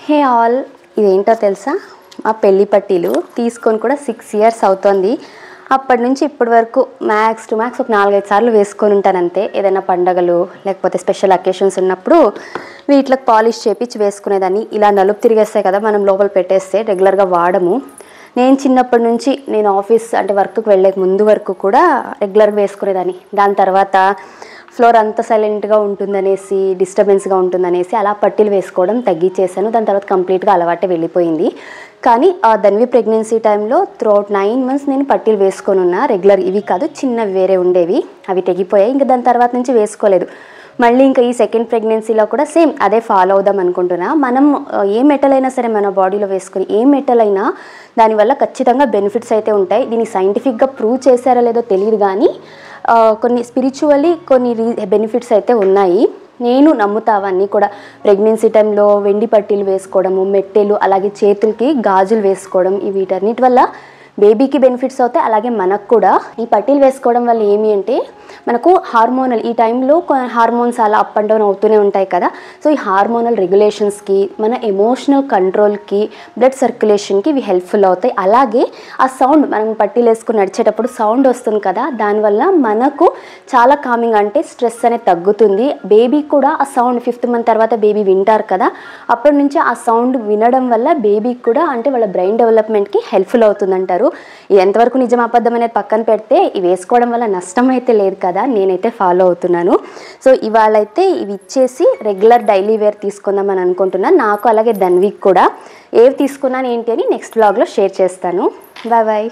Hey all, ఇదేంటో తెలుసా? మా పెళ్లి పట్టీలు తీసుకొని కూడా 6 years అవుతుంది. అప్పటి నుంచి ఇప్పటి వరకు మ్యాక్స్ టు మ్యాక్స్ ఒక 4-5 సార్లు వేసుకొని ఉంటాను అంతే. ఏదైనా పండగలు లేకపోతే స్పెషల్ అకేషన్స్ ఉన్నప్పుడు వీటికి పాలిష్ చేపించి వేసుకునేదాన్ని. ఇలా నలుపు తిరిగేస్తాయి కదా, మనం లోపల పెట్టేస్తే రెగ్యులర్గా వాడము. నేను చిన్నప్పటి నుంచి నేను ఆఫీస్ అంటే వర్క్కి వెళ్ళే ముందు వరకు కూడా రెగ్యులర్గా వేసుకునేదాన్ని. దాని తర్వాత ఫ్లోర్ అంతా సైలెంట్గా ఉంటుందనేసి, డిస్టర్బెన్స్గా ఉంటుందనేసి అలా పట్టీలు వేసుకోవడం తగ్గించేసాను. దాని తర్వాత కంప్లీట్గా అలవాటే వెళ్ళిపోయింది. కానీ ధన్వి ప్రెగ్నెన్సీ టైంలో త్రూఅవుట్ 9 months నేను పట్టీలు వేసుకొని ఉన్నా. రెగ్యులర్ ఇవి కాదు, చిన్నవి వేరే ఉండేవి, అవి తెగిపోయాయి. ఇంకా దాని తర్వాత నుంచి వేసుకోలేదు. మళ్ళీ ఇంకా ఈ సెకండ్ ప్రెగ్నెన్సీలో కూడా సేమ్ అదే ఫాలో అవుదాం అనుకుంటున్నా. మనం ఏ మెటల్ అయినా సరే మన బాడీలో వేసుకుని ఏ మెటల్ అయినా దానివల్ల ఖచ్చితంగా బెనిఫిట్స్ అయితే ఉంటాయి. దీన్ని సైంటిఫిక్గా ప్రూవ్ చేశారో లేదో తెలియదు, కానీ కొన్ని స్పిరిచువల్లీ కొన్ని బెనిఫిట్స్ అయితే ఉన్నాయి. నేను నమ్ముతా అవన్నీ కూడా. ప్రెగ్నెన్సీ టైంలో వెండి పట్టీలు వేసుకోవడము, మెట్టెలు, అలాగే చేతులకి గాజులు వేసుకోవడం, వీటన్నిటి వల్ల బేబీకి బెనిఫిట్స్ అవుతాయి, అలాగే మనకు కూడా. ఈ పట్టీలు వేసుకోవడం వల్ల ఏమి అంటే మనకు హార్మోనల్, ఈ టైంలో హార్మోన్స్ అలా అప్ అండ్ డౌన్ అవుతూనే ఉంటాయి కదా. సో ఈ హార్మోనల్ రెగ్యులేషన్స్కి, మన ఎమోషనల్ కంట్రోల్కి, బ్లడ్ సర్క్యులేషన్కి ఇవి హెల్ప్ఫుల్ అవుతాయి. అలాగే ఆ సౌండ్, మనం పట్టీలు వేసుకుని నడిచేటప్పుడు సౌండ్ వస్తుంది కదా, దానివల్ల మనకు చాలా కామింగ్, అంటే స్ట్రెస్ అనేది తగ్గుతుంది. బేబీ కూడా ఆ సౌండ్ 5th month తర్వాత బేబీ వింటారు కదా, అప్పటి నుంచి ఆ సౌండ్ వినడం వల్ల బేబీకి కూడా అంటే వాళ్ళ బ్రెయిన్ డెవలప్మెంట్కి హెల్ప్ఫుల్ అవుతుంది అంటారు. ఇది ఎంతవరకు నిజం అబద్ధం అనేది పక్కన పెడితే, ఇవి వేసుకోవడం వల్ల నష్టం అయితే లేదు కదా, నేనైతే ఫాలో అవుతున్నాను. సో ఇవాళ అయితే ఇవి ఇచ్చేసి రెగ్యులర్ డైలీ వేర్ తీసుకుందామని అనుకుంటున్నాను. నాకు అలాగే ధన్వికి కూడా ఏవి తీసుకున్నాను ఏంటి అని నెక్స్ట్ వ్లాగ్లో షేర్ చేస్తాను. Bye bye.